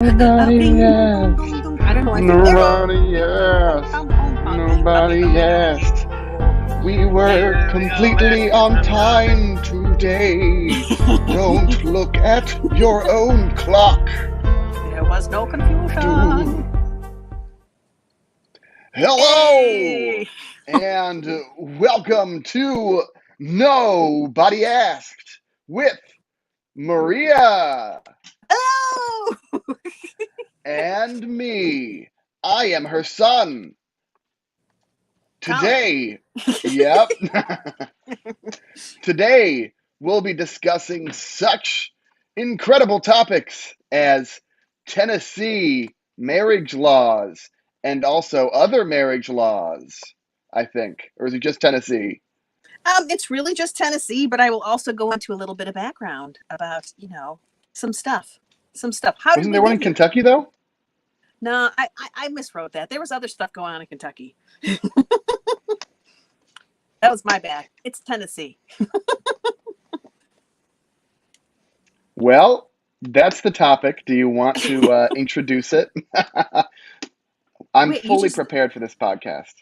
Nobody asked. I don't know. Nobody asked. Nobody asked. We were completely on time today. Don't look at your own clock. There was no confusion. Hello, Hey. and welcome to Nobody Asked with Maria Hello. and me. I am her son. Today, yep. Today, we'll be discussing such incredible topics as Tennessee marriage laws and also other marriage laws, I think. Or is it just Tennessee? It's really just Tennessee, but I will also go into a little bit of background about, some stuff. How did Wasn't we there one in get here? Kentucky, though? No, I miswrote that. There was other stuff going on in Kentucky. That was my bad. It's Tennessee. Well, that's the topic. Do you want to introduce it? I'm Wait, fully prepared for this podcast.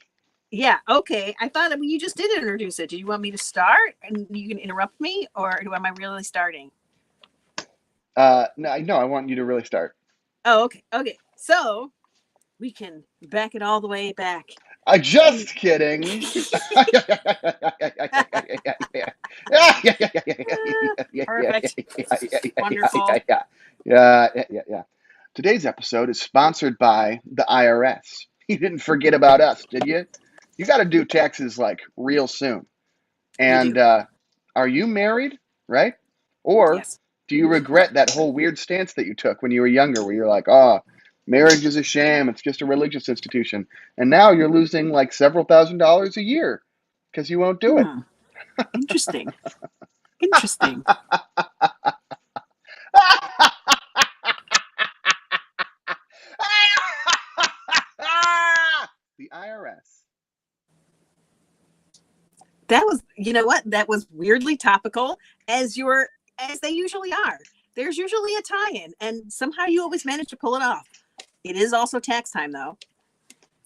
Yeah, okay. I thought you just did introduce it. Do you want me to start and you can interrupt me, or am I really starting? No, I want you to really start. Oh, okay. Okay. So we can back it all the way back. Just kidding. Perfect. Wonderful. Yeah. Today's episode is sponsored by the IRS. You didn't forget about us, did you? You got to do taxes like real soon. And are you married, right? Or Yes. do you regret that whole weird stance that you took when you were younger, where you're like, oh, marriage is a sham, it's just a religious institution. And now you're losing like several $1,000s a year because you won't do it. Interesting. Interesting. The IRS. That was, you know what? That was weirdly topical, as they usually are. There's usually a tie-in, and somehow you always manage to pull it off. It is also tax time, though.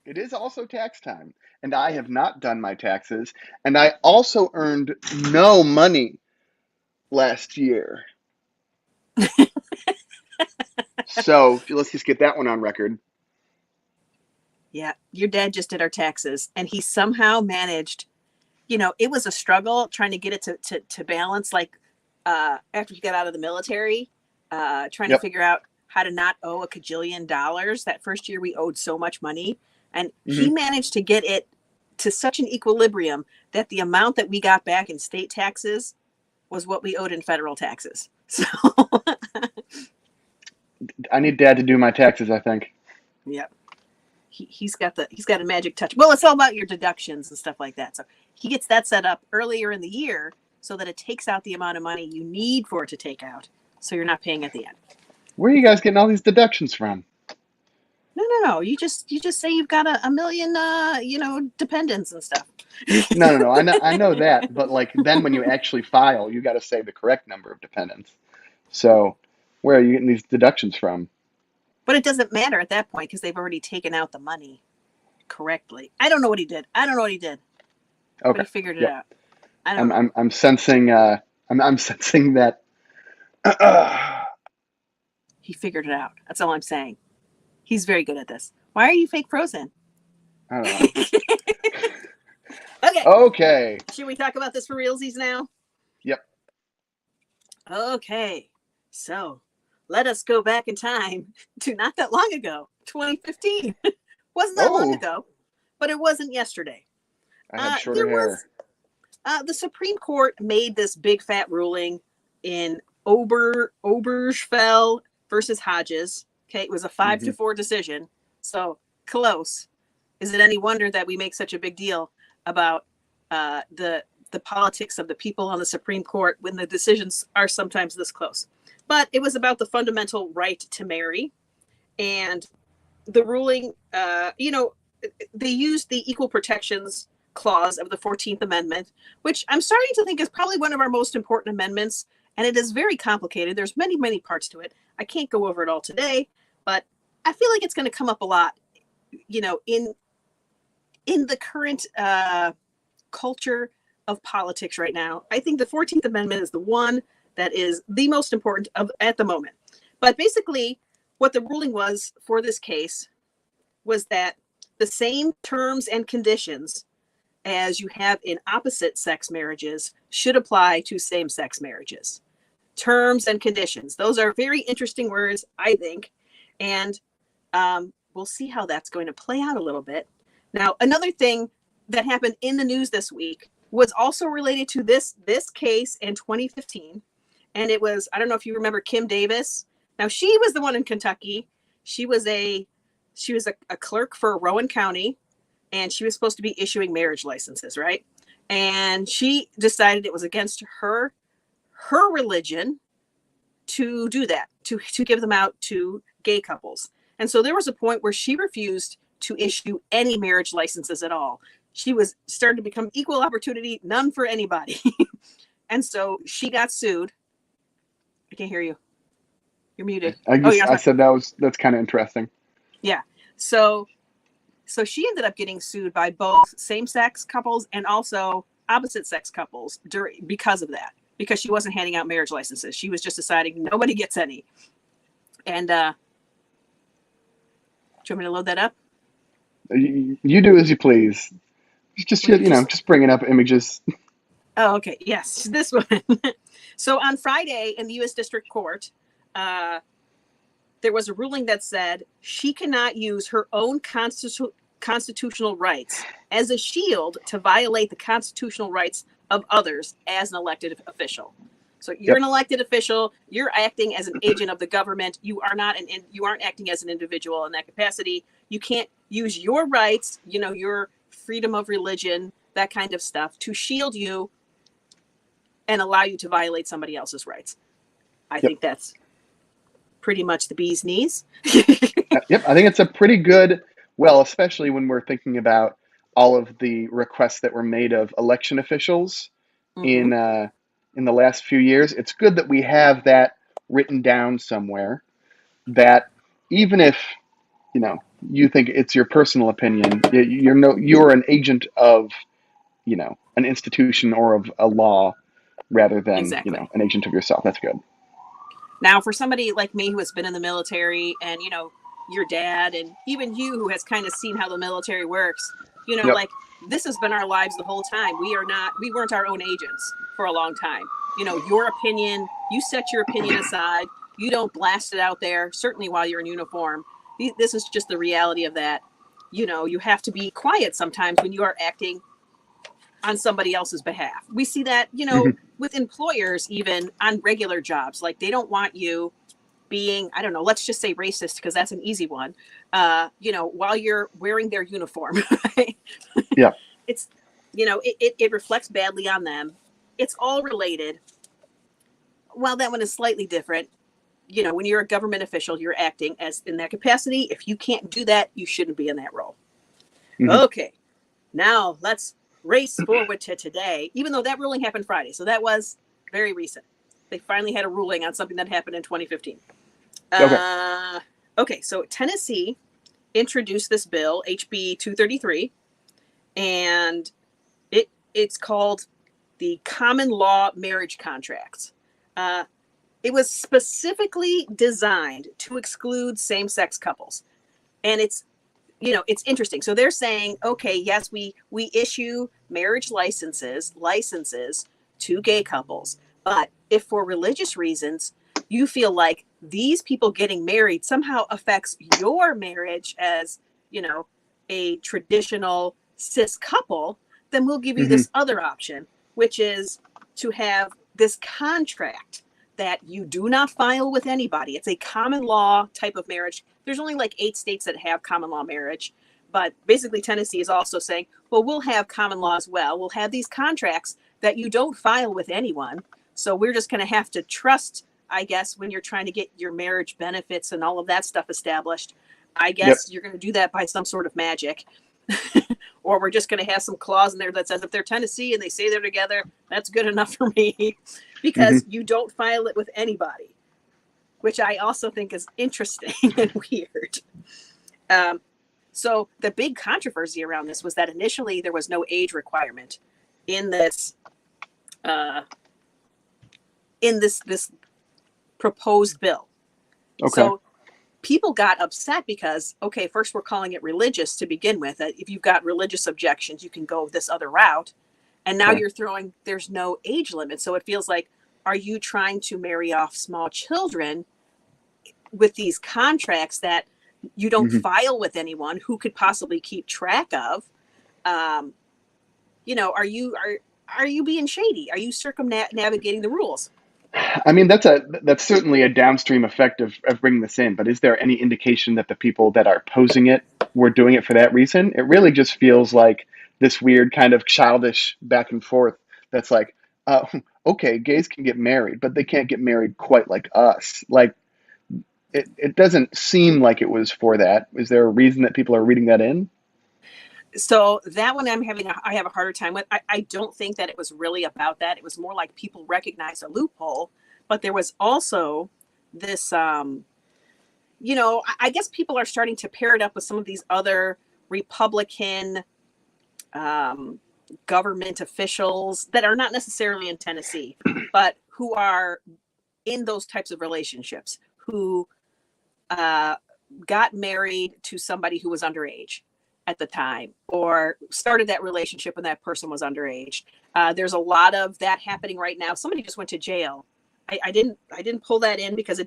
It is also tax time, and I have not done my taxes, and I also earned no money last year. So let's just get that one on record. Yeah, your dad just did our taxes, and he somehow managed. It was a struggle trying to get it to balance. Like after he got out of the military, trying to figure out how to not owe a cajillion dollars. That first year, we owed so much money, and he managed to get it to such an equilibrium that the amount that we got back in state taxes was what we owed in federal taxes. So I need Dad to do my taxes, I think. Yep. He's got a magic touch. Well, it's all about your deductions and stuff like that. So he gets that set up earlier in the year so that it takes out the amount of money you need for it to take out, so you're not paying at the end. Where are you guys getting all these deductions from? No. You just say you've got a million dependents and stuff. No. I know that, but like then when you actually file, you got to say the correct number of dependents. So where are you getting these deductions from? But it doesn't matter at that point because they've already taken out the money correctly. I don't know what he did. Okay. But he figured it out. I'm sensing I'm sensing that he figured it out. That's all I'm saying. He's very good at this. Why are you fake frozen? I don't know. Okay. Okay. Should we talk about this for realsies now? Yep. Okay. So let us go back in time to not that long ago, 2015. Wasn't that long ago, but it wasn't yesterday. I had shorter hair. The Supreme Court made this big fat ruling in Obergefell versus Hodges. Okay, it was a 5-4 decision, so close. Is it any wonder that we make such a big deal about the politics of the people on the Supreme Court when the decisions are sometimes this close? But it was about the fundamental right to marry, and the ruling. They used the Equal Protections Clause of the 14th Amendment, which I'm starting to think is probably one of our most important amendments, and it is very complicated. There's many parts to it. I can't go over it all today, but I feel like it's going to come up a lot, in the current culture of politics right now. I think the 14th Amendment is the one that is the most important at the moment. But basically, what the ruling was for this case was that the same terms and conditions as you have in opposite sex marriages should apply to same sex marriages. Terms and conditions. Those are very interesting words, I think. And we'll see how that's going to play out a little bit. Now, another thing that happened in the news this week was also related to this case in 2015. And it was, I don't know if you remember Kim Davis. Now, she was the one in Kentucky. She was a clerk for Rowan County, and she was supposed to be issuing marriage licenses, right? And she decided it was against her religion to do that, to give them out to gay couples. And so there was a point where she refused to issue any marriage licenses at all. She was starting to become equal opportunity, none for anybody. And so she got sued. I can't hear you. You're muted. I said that's kind of interesting. Yeah. So she ended up getting sued by both same-sex couples and also opposite-sex couples because of that. Because she wasn't handing out marriage licenses. She was just deciding nobody gets any. And do you want me to load that up? You do as you please. Just bringing up images. Oh, okay. Yes, this one. So on Friday in the U.S. District Court, there was a ruling that said she cannot use her own constitutional rights as a shield to violate the constitutional rights of others as an elected official. So you're an elected official. You're acting as an agent of the government. You aren't acting as an individual in that capacity. You can't use your rights, your freedom of religion, that kind of stuff, to shield you and allow you to violate somebody else's rights. I think that's pretty much the bee's knees. Yep, I think it's a pretty good, especially when we're thinking about all of the requests that were made of election officials in the last few years. It's good that we have that written down somewhere, that even if you think it's your personal opinion, you're an agent of an institution or of a law rather than Exactly. an agent of yourself. That's good. Now, for somebody like me who has been in the military, and your dad, and even you who has kind of seen how the military works, like this has been our lives the whole time. We weren't our own agents for a long time. Your opinion, you set your opinion aside. You don't blast it out there, certainly while you're in uniform. This is just the reality of that. You have to be quiet sometimes when you are acting on somebody else's behalf. We see that, with employers, even on regular jobs. Like, they don't want you being, I don't know, let's just say racist, because that's an easy one, while you're wearing their uniform. Right? Yeah. It's, it reflects badly on them. It's all related. While that one is slightly different, when you're a government official, you're acting as in that capacity. If you can't do that, you shouldn't be in that role. Okay. Now let's race forward to today, even though that ruling happened Friday. So that was very recent. They finally had a ruling on something that happened in 2015. Okay, so Tennessee introduced this bill, HB 233, and it's called the Common Law Marriage Contracts. It was specifically designed to exclude same-sex couples. And it's interesting. So they're saying, okay, yes, we issue marriage licenses to gay couples. But if for religious reasons you feel like these people getting married somehow affects your marriage as, a traditional cis couple, then we'll give you this other option, which is to have this contract that you do not file with anybody. It's a common law type of marriage. There's only like 8 states that have common law marriage, but basically Tennessee is also saying, well, we'll have common law as well. We'll have these contracts that you don't file with anyone. So we're just going to have to trust, I guess, when you're trying to get your marriage benefits and all of that stuff established. I guess you're going to do that by some sort of magic. Or we're just going to have some clause in there that says if they're Tennessee and they say they're together, that's good enough for me, because you don't file it with anybody. which I also think is interesting and weird. Um, so the big controversy around this was that initially there was no age requirement in this uh, this proposed bill. Okay. So people got upset because, okay, first we're calling it religious to begin with. If you've got religious objections, you can go this other route. And now Okay. you're throwing, there's no age limit. So it feels like, are you trying to marry off small children with these contracts that you don't Hmm. file with anyone who could possibly keep track of? Um, are you being shady? Are you circumnavigating the rules? I mean, that's certainly a downstream effect of bringing this in. But is there any indication that the people that are opposing it were doing it for that reason? It really just feels like this weird kind of childish back and forth. That's like, uh, okay, gays can get married, but they can't get married quite like us. Like, it doesn't seem like it was for that. Is there a reason that people are reading that in? So that one I have a harder time with. I don't think that it was really about that. It was more like people recognized a loophole, but there was also this I guess people are starting to pair it up with some of these other Republican um, government officials that are not necessarily in Tennessee, but who are in those types of relationships, who uh, got married to somebody who was underage at the time or started that relationship when that person was underage. There's a lot of that happening right now. Somebody just went to jail. I didn't pull that in because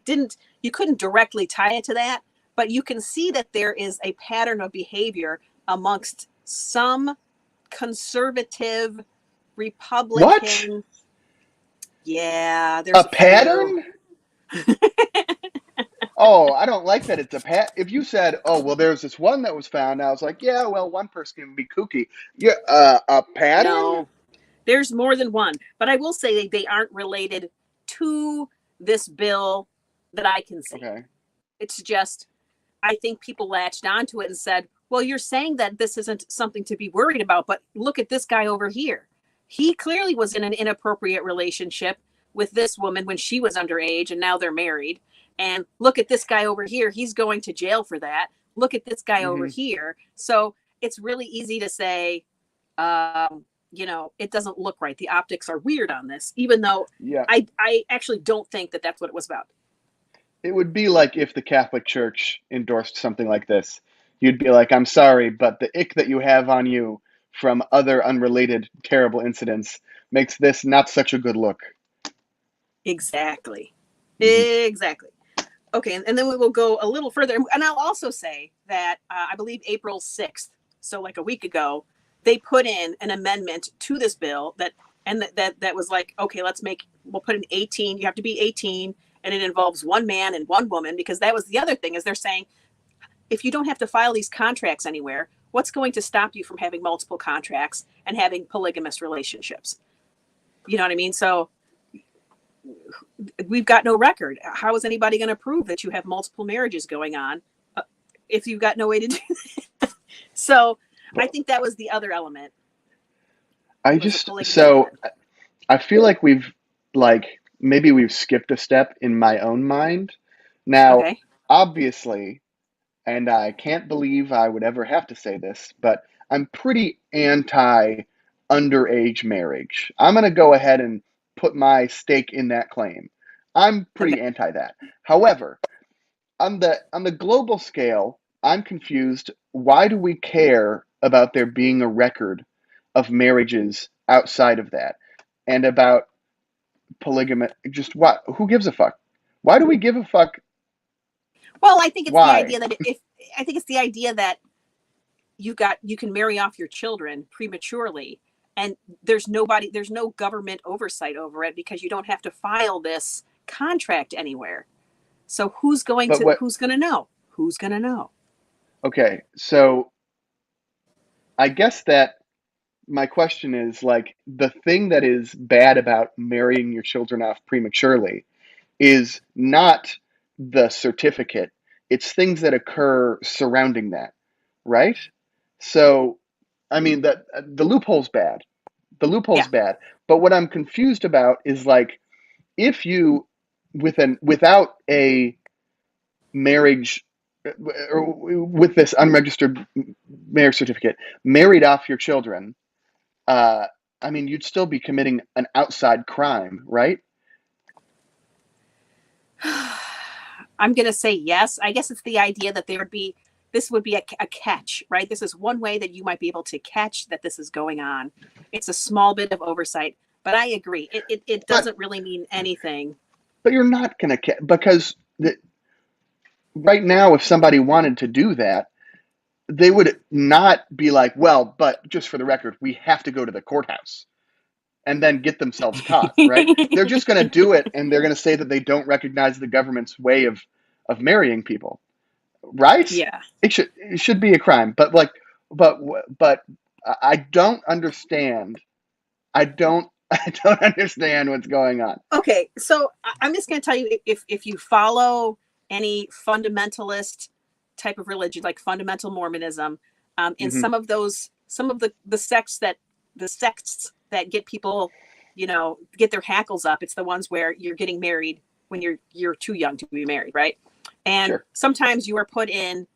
you couldn't directly tie it to that, but you can see that there is a pattern of behavior amongst some conservative What? Republican. Yeah, A there's a few. pattern? Oh, I don't like that it's a pat. If you said, "Oh, well, there's this one that was found," I was like, "Yeah, well, one person can be kooky." Yeah, a pattern? No, there's more than one, but I will say they aren't related to this bill that I can see. Okay. It's just, I think people latched onto it and said, well, you're saying that this isn't something to be worried about, but look at this guy over here. He clearly was in an inappropriate relationship with this woman when she was underage, and now they're married. And look at this guy over here. He's going to jail for that. Look at this guy over Hmm. here. So it's really easy to say, it doesn't look right. The optics are weird on this, even though Yeah. I actually don't think that that's what it was about. It would be like if the Catholic Church endorsed something like this. You'd be like, "I'm sorry, but the ick that you have on you from other unrelated terrible incidents makes this not such a good look." Exactly. Hmm. Exactly. Okay, and then we will go a little further. And I'll also say that I believe April 6th, so like a week ago, they put in an amendment to this bill that was like, okay, we'll put in 18. You have to be 18, and it involves one man and one woman, because that was the other thing, is they're saying, if you don't have to file these contracts anywhere, what's going to stop you from having multiple contracts and having polygamous relationships? You know what I mean? So we've got no record. How is anybody going to prove that you have multiple marriages going on if you've got no way to do that? So I think that was the other element, I was the just polygamy so element. I feel like maybe we've skipped a step in my own mind. Now, Okay. obviously, and I can't believe I would ever have to say this, but I'm pretty anti underage marriage. I'm going to go ahead and put my stake in that claim. I'm Okay. pretty anti that. However, on the global scale, I'm confused. Why do we care about there being a record of marriages outside of that and about polygamy? Just what? Who gives a fuck? Why do we give a fuck? Well, I think it's the Why? idea that if I think it's the idea that you can marry off your children prematurely, and there's no government oversight over it, because you don't have to file this contract anywhere. So But what? who's going to know? Who's going to know? Okay, so I guess that my question is like the thing that is bad about marrying your children off prematurely is not the certificate, it's things that occur surrounding that, right? So, I mean, the loophole's bad. The loophole's Yeah. bad. But what I'm confused about is like if you without a marriage, or with this unregistered marriage certificate, married off your children, I mean, you'd still be committing an outside crime, right? I'm going to say yes. I guess it's the idea that this would be a catch, right? This is one way that you might be able to catch that this is going on. It's a small bit of oversight, but I agree. It But doesn't really mean anything. you're not going to, because right now, if somebody wanted to do that, they would not be like, well, but just for the record, we have to go to the courthouse and then get themselves caught, right? They're just going to do it, and they're going to say that they don't recognize the government's way of marrying people, right? Yeah. It should be a crime, but but but I don't understand. I don't I don't understand what's going on. Okay, so I'm just going to tell you, if you follow any fundamentalist type of religion, like fundamental Mormonism, in Hmm. some of the sects that get people, get their hackles up, it's the ones where you're getting married when you're too young to be married, right? And Sure. sometimes you are put in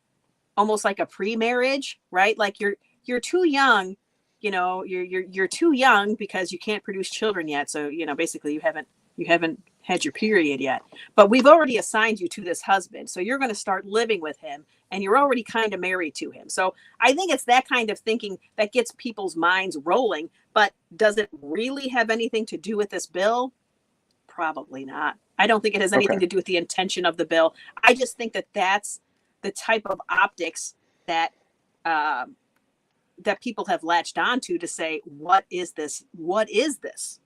almost like a pre-marriage, right? Like you're too young, you're too young because you can't produce children yet. So, basically you haven't had your period yet. But we've already assigned you to this husband. So you're going to start living with him and you're already kind of married to him. So I think it's that kind of thinking that gets people's minds rolling. But does it really have anything to do with this bill? Probably not. I don't think it has Okay. anything to do with the intention of the bill. I just think that that's the type of optics that uh, that people have latched onto to say, what is this? What is this?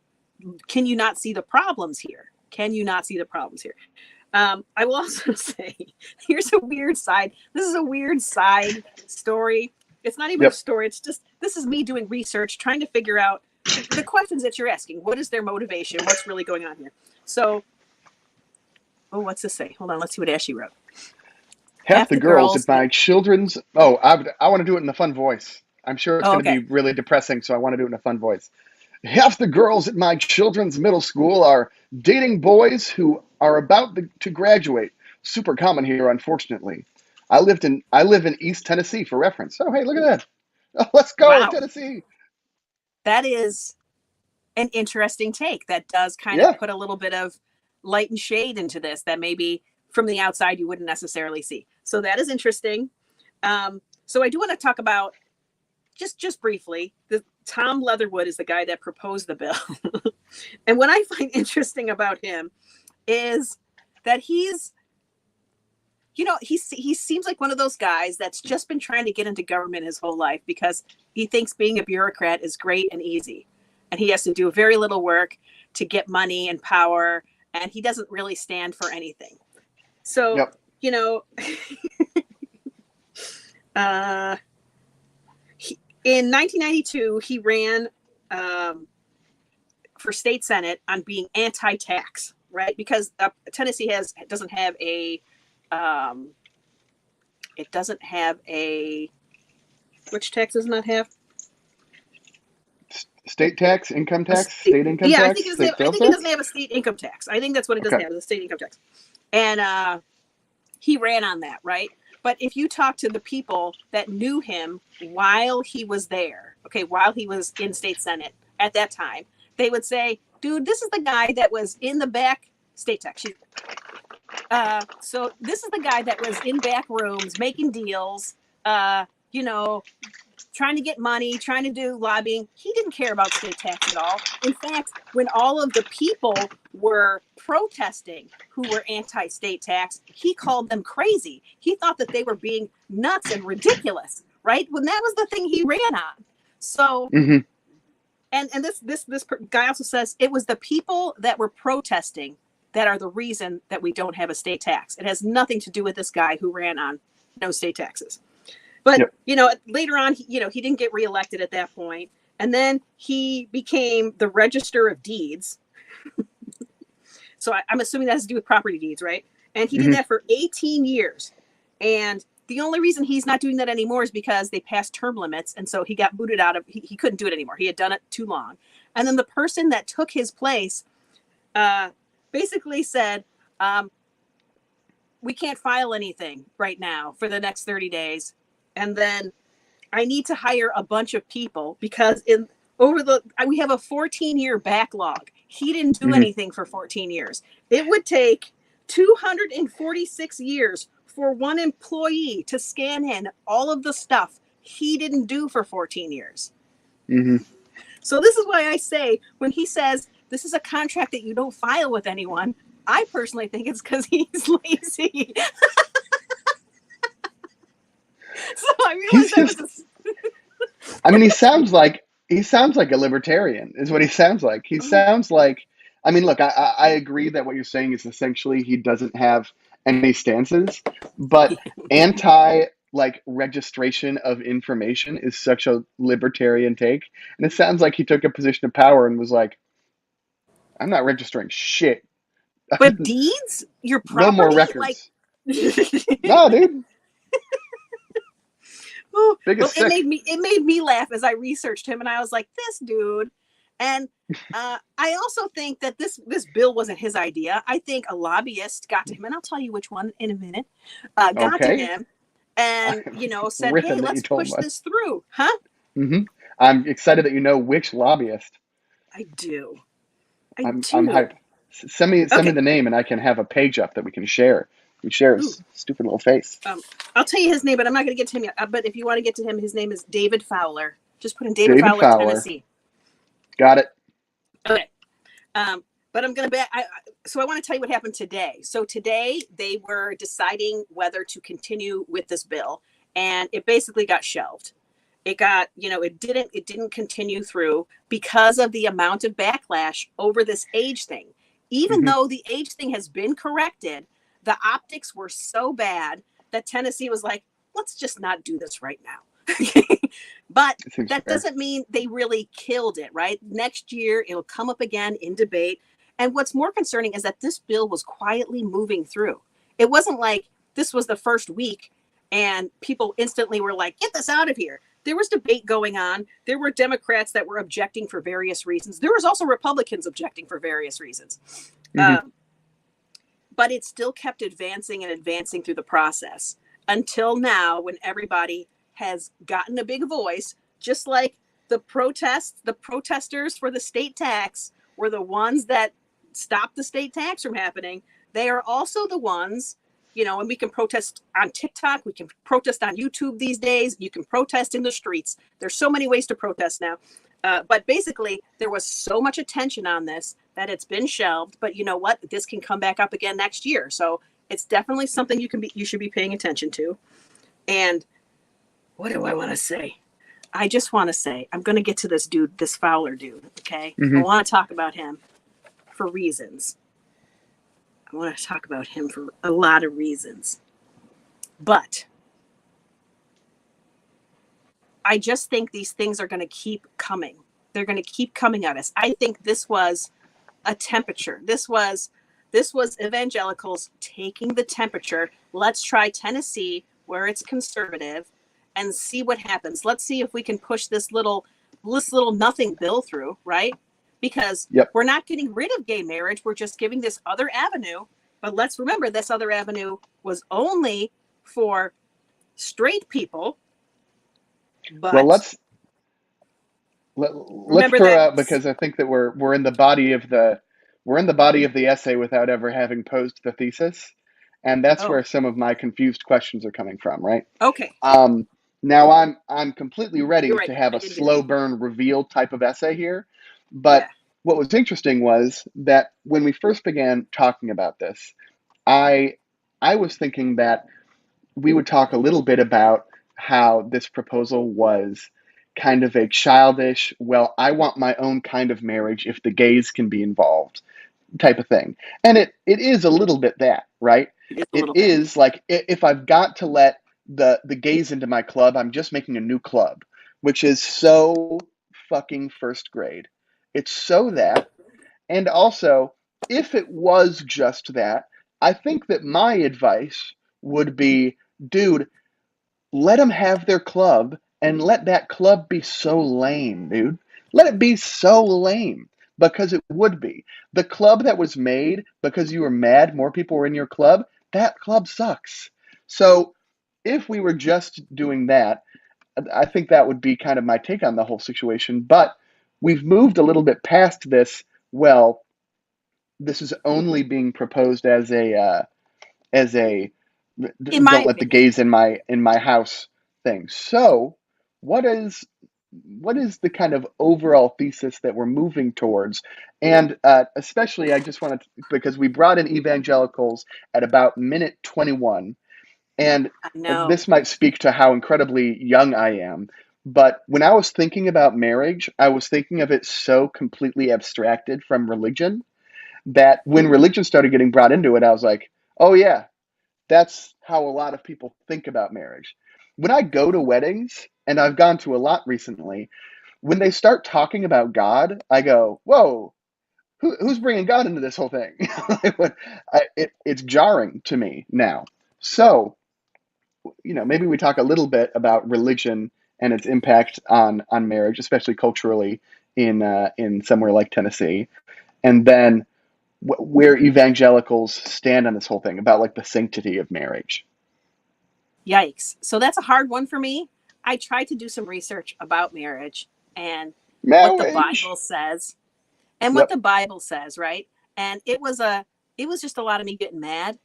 Can you not see the problems here? Can you not see the problems here? I will also say, here's a weird side. This is a weird side story. It's not even a Yep. story. It's just, this is me doing research, trying to figure out the questions that you're asking. What is their motivation? What's really going on here? So, what's this say? Hold on. Let's see what Ashley wrote. Half Half the the girls at girls. my children's. Oh, I want to do it in a fun voice. I'm sure it's Oh, going to be okay. really depressing, so I want to do it in a fun voice. Half the girls at my children's middle school are dating boys who are about to graduate. Super common here, unfortunately. I live in East Tennessee, for reference. Oh, hey, look at that. Oh, let's go, Wow. Tennessee. That is an interesting take. That does kind of Yeah. put a little bit of light and shade into this that maybe from the outside you wouldn't necessarily see. So that is interesting. So I do want to talk about just briefly. The Tom Leatherwood is the guy that proposed the bill, and what I find interesting about him is that he seems like one of those guys that's just been trying to get into government his whole life because he thinks being a bureaucrat is great and easy, and he has to do very little work to get money and power, and he doesn't really stand for anything. So, Yep. you know, uh, in 1992, he ran for state senate on being anti-tax, right? Because Tennessee doesn't have a it doesn't have a which tax does not have State tax, income a tax, state. state income Yeah, tax, state I sales think it doesn't tax. have a state income tax. I think that's what it doesn't Okay. have, is a state income tax. And he ran on that, right? But if you talk to the people that knew him while he was there, okay, while he was in state senate at that time, they would say, dude, this is the guy that was in the back state tax. So this is the guy that was in back rooms making deals, you know, trying to get money, trying to do lobbying. He didn't care about state tax at all. In fact, when all of the people were protesting who were anti-state tax, he called them crazy. He thought that they were being nuts and ridiculous, right? When that was the thing he ran on. So, Mm-hmm. and this guy also says it was the people that were protesting that are the reason that we don't have a state tax. It has nothing to do with this guy who ran on no state taxes. But, Yep. Later on, he didn't get reelected at that point. And then he became the Register of Deeds. So I'm assuming that has to do with property deeds, right? And he did Mm-hmm. that for 18 years. And the only reason he's not doing that anymore is because they passed term limits. And so he got booted out of, he couldn't do it anymore. He had done it too long. And then the person that took his place basically said, We can't file anything right now for the next 30 days. And then I need to hire a bunch of people because we have a 14-year backlog. He didn't do anything for 14 years. It would take 246 years for one employee to scan in all of the stuff he didn't do for 14 years. So this is why I say, when he says this is a contract that you don't file with anyone, I personally think it's because he's lazy. So I realized I mean, he sounds like a libertarian, is what he sounds like. He sounds like, I mean, look, I agree that what you're saying is essentially he doesn't have any stances, but anti like registration of information is such a libertarian take. And it sounds like he took a position of power and was like, I'm not registering shit. But deeds, your property, no more records. No, dude. Well, it made me laugh as I researched him, and I was like, this dude. And I also think that this bill wasn't his idea. I think a lobbyist got to him, and I'll tell you which one in a minute. Got to him, and said, "Hey, let's push this through, huh?" I'm excited that you know which lobbyist. I do. I'm hyped. Send me the name, and I can have a page up that we can share. We share his stupid little face. I'll tell you his name, but I'm not going to get to him yet. But if you want to get to him, his name is David Fowler. Just put in David Fowler, Tennessee. Got it. Okay. But I'm going to so I want to tell you what happened today. So today they were deciding whether to continue with this bill, and it basically got shelved. It got, it didn't continue through because of the amount of backlash over this age thing. Even though the age thing has been corrected, the optics were so bad that Tennessee was like, let's just not do this right now. But that doesn't mean they really killed it, right? Next year, it'll come up again in debate. And what's more concerning is that this bill was quietly moving through. It wasn't like this was the first week and people instantly were like, get this out of here. There was debate going on. There were Democrats that were objecting for various reasons. There was also Republicans objecting for various reasons. But it still kept advancing and advancing through the process until now, when everybody has gotten a big voice, just like the protesters for the state tax were the ones that stopped the state tax from happening. They are also the ones, and we can protest on TikTok. We can protest on YouTube these days. You can protest in the streets. There's so many ways to protest now. But basically, there was so much attention on this that it's been shelved. But you know what? This can come back up again next year. So it's definitely something you should be paying attention to. And what do I want to say? I just want to say, I'm going to get to this Fowler dude. Okay. I want to talk about him for reasons. I want to talk about him for a lot of reasons. But I just think these things are going to keep coming. They're going to keep coming at us. I think this was a temperature. This was evangelicals taking the temperature. Let's try Tennessee, where it's conservative, and see what happens. Let's see if we can push this little nothing bill through, right? Because we're not getting rid of gay marriage. We're just giving this other avenue. But let's remember, this other avenue was only for straight people. But well, let's throw out, because I think that we're in the body of the essay without ever having posed the thesis, and that's where some of my confused questions are coming from, right? Okay. Now I'm completely ready to have a slow burn reveal type of essay here, but what was interesting was that when we first began talking about this, I was thinking that we would talk a little bit about how this proposal was kind of a childish, well, I want my own kind of marriage if the gays can be involved type of thing. And it is a little bit that, right? It is like, if I've got to let the gays into my club, I'm just making a new club, which is so fucking first grade. It's so that. And also, if it was just that, I think that my advice would be, dude, let them have their club and let that club be so lame, dude. Let it be so lame. because it would be. The club that was made because you were mad more people were in your club, that club sucks. So if we were just doing that, I think that would be kind of my take on the whole situation. But we've moved a little bit past this. Well, this is only being proposed as a In my don't let the opinion. gays in my house thing. So, what is what is the kind of overall thesis that we're moving towards? And especially, I just wanted to, because we brought in evangelicals at about minute 21, and I know. this might speak to how incredibly young I am. But when I was thinking about marriage, I was thinking of it so completely abstracted from religion that when religion started getting brought into it, I was like, oh, yeah, that's how a lot of people think about marriage. When I go to weddings, and I've gone to a lot recently, when they start talking about God, I go, whoa, who's bringing God into this whole thing? It's jarring to me now. So, maybe we talk a little bit about religion and its impact on marriage, especially culturally in somewhere like Tennessee, and then where evangelicals stand on this whole thing about like the sanctity of marriage. Yikes. So that's a hard one for me. I tried to do some research about marriage and what the Marriage. Bible says and what Yep. the Bible says, right? And it was just a lot of me getting mad.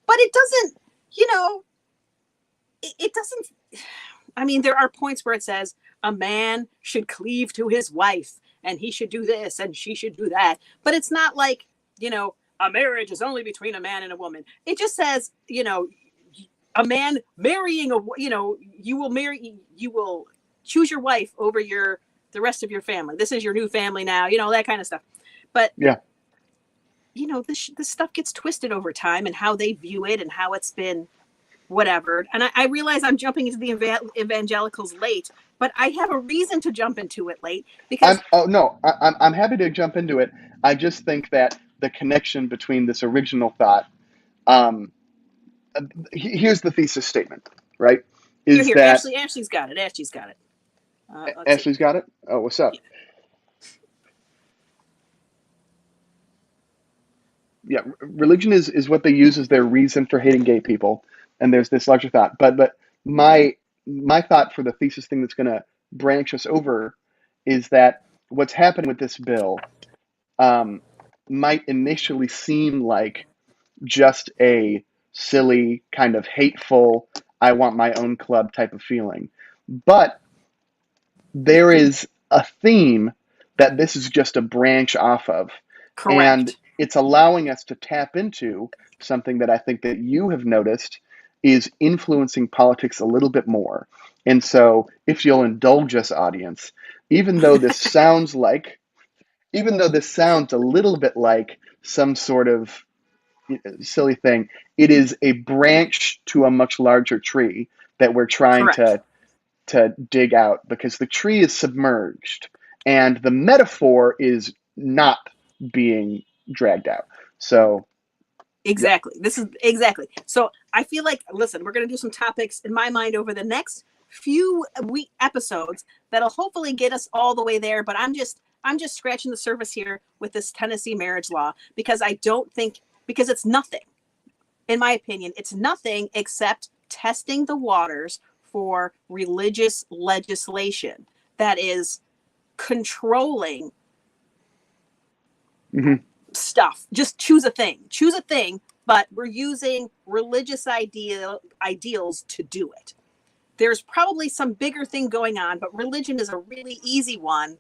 But it doesn't, you know, it doesn't. I mean, there are points where it says a man should cleave to his wife and he should do this and she should do that. But it's not like, a marriage is only between a man and a woman. It just says, a man marrying you will choose your wife over the rest of your family. This is your new family now, that kind of stuff. But, Yeah. this stuff gets twisted over time and how they view it and how it's been whatever. And I realize I'm jumping into the evangelicals late, but I have a reason to jump into it late because Oh no, I'm happy to jump into it. I just think that the connection between this original thought, um, here's the thesis statement, right? Is here, that Ashley's got it. Ashley's got it. Let's see. Ashley's got it? Oh, what's up? Yeah. Yeah, religion is what they use as their reason for hating gay people, and there's this larger thought. But my my thought for the thesis thing that's going to branch us over is that what's happening with this bill um, might initially seem like just a silly kind of hateful, I want my own club type of feeling, but there is a theme that this is just a branch off of, and Correct. it's allowing us to tap into something that I think that you have noticed is influencing politics a little bit more. And so if you'll indulge us, audience, even though this sounds like even though this sounds a little bit like some sort of silly thing, it is a branch to a much larger tree that we're trying Correct. to dig out, because the tree is submerged and the metaphor is not being dragged out. So, yeah. Exactly. This is exactly. So I feel like, listen, we're going to do some topics in my mind over the next few week episodes that'll hopefully get us all the way there. But I'm just scratching the surface here with this Tennessee marriage law because I don't think, because it's nothing, in my opinion, it's nothing except testing the waters for religious legislation that is controlling Mm-hmm. stuff. Just choose a thing, but we're using religious ideals to do it. There's probably some bigger thing going on, but religion is a really easy one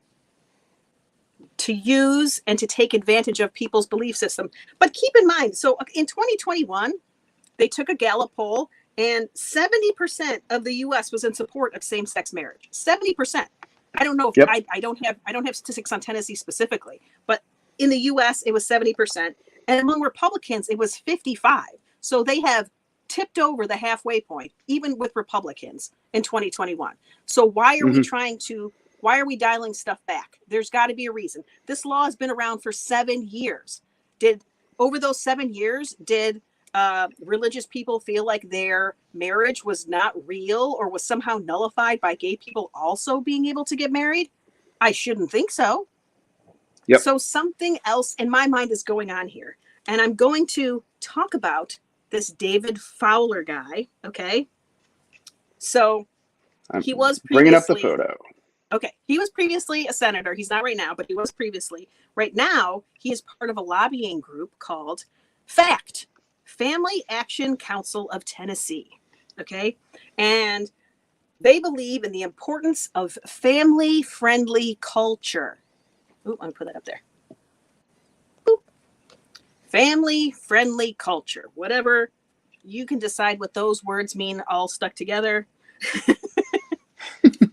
to use and to take advantage of people's belief system. But keep in mind, so in 2021, they took a Gallup poll and 70% of the US was in support of same-sex marriage. 70%. I don't know if Yep. I don't have statistics on Tennessee specifically, but in the US it was 70%, and among Republicans it was 55. So they have tipped over the halfway point even with Republicans in 2021. So Mm-hmm. why are we dialing stuff back? There's got to be a reason. This law has been around for 7 years. Did over those 7 years did religious people feel like their marriage was not real or was somehow nullified by gay people also being able to get married? I shouldn't think so. Yep. So something else in my mind is going on here. And I'm going to talk about this David Fowler guy. Okay. So I'm he was bringing up the previously, photo. okay, he was previously a senator. He's not right now, but he was previously. Right now, he is part of a lobbying group called FACT, Family Action Council of Tennessee. Okay. And they believe in the importance of family-friendly culture. Ooh, I'm going to put that up there. Family-friendly culture. Whatever, you can decide what those words mean all stuck together.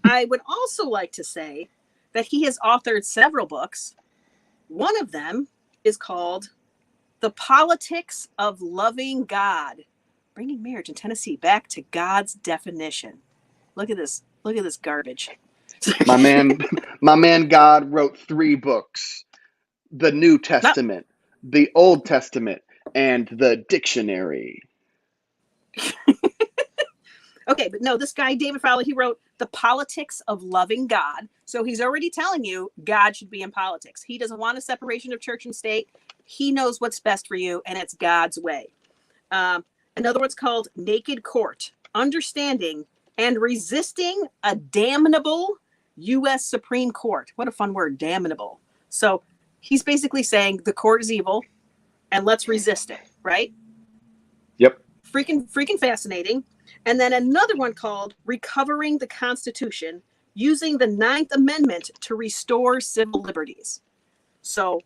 I would also like to say that he has authored several books. One of them is called The Politics of Loving God, Bringing Marriage in Tennessee Back to God's Definition. Look at this. Look at this garbage. My man God wrote 3 books: the New No. Testament, the Old Testament, and the dictionary. Okay, but no, this guy, David Fowler, he wrote The Politics of Loving God. So he's already telling you God should be in politics. He doesn't want a separation of church and state. He knows what's best for you, and it's God's way. Another one's called Naked Court, Understanding and Resisting a Damnable U.S. Supreme Court. What a fun word, damnable. So he's basically saying the court is evil, and let's resist it, right? Yep. Freaking fascinating. And then another one called Recovering the Constitution, Using the Ninth Amendment to Restore Civil Liberties. So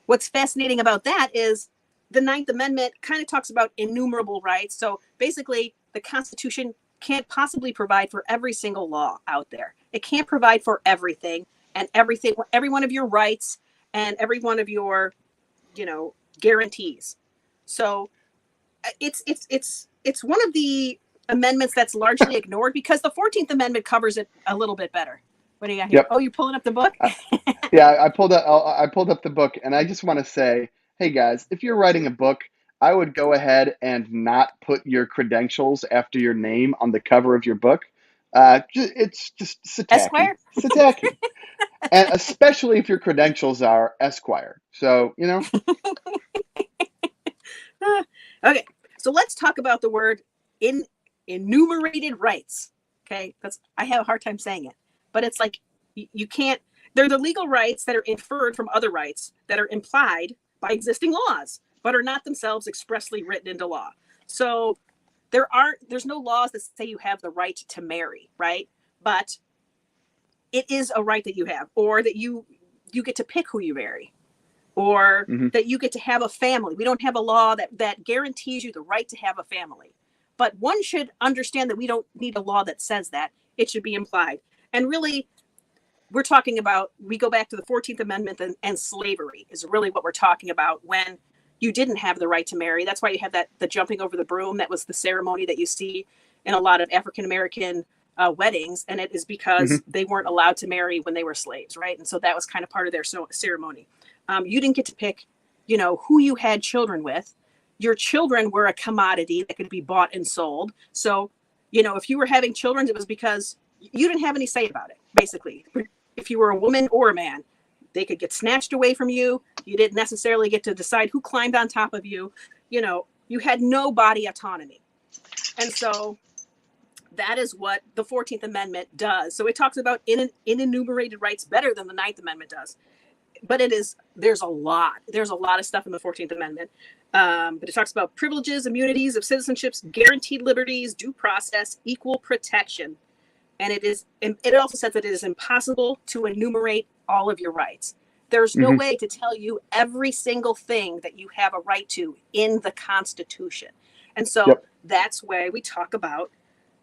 what's fascinating about that is the Ninth Amendment kind of talks about innumerable rights. So basically, the Constitution can't possibly provide for every single law out there. It can't provide for everything and everything, every one of your rights and every one of your, guarantees. So it's one of the amendments that's largely ignored because the 14th Amendment covers it a little bit better. What do you got here? Yep. Oh, you're pulling up the book? Yeah, I pulled up the book, and I just want to say, hey guys, if you're writing a book, I would go ahead and not put your credentials after your name on the cover of your book. It's tacky. Esquire? It's tacky. And especially if your credentials are Esquire. So, Okay, so let's talk about the word enumerated rights. Okay, I have a hard time saying it, but it's like you can't. They're the legal rights that are inferred from other rights that are implied by existing laws, but are not themselves expressly written into law. So there's no laws that say you have the right to marry, right? But it is a right that you have, or that you get to pick who you marry, or that you get to have a family. We don't have a law that guarantees you the right to have a family. But one should understand that we don't need a law that says that. It should be implied. And really, we're talking about, we go back to the 14th Amendment and slavery is really what we're talking about when you didn't have the right to marry. That's why you have the jumping over the broom. That was the ceremony that you see in a lot of African-American weddings. And it is because they weren't allowed to marry when they were slaves, right? And so that was kind of part of their ceremony. You didn't get to pick, who you had children with. Your children were a commodity that could be bought and sold. So, if you were having children, it was because you didn't have any say about it, basically. If you were a woman or a man, they could get snatched away from you. You didn't necessarily get to decide who climbed on top of you. You had no body autonomy. And so that is what the 14th Amendment does. So it talks about enumerated rights better than the 9th Amendment does. But there's a lot of stuff in the 14th Amendment. But it talks about privileges, immunities of citizenships, guaranteed liberties, due process, equal protection. And it also says that it is impossible to enumerate all of your rights. There's no way to tell you every single thing that you have a right to in the Constitution. And so that's why we talk about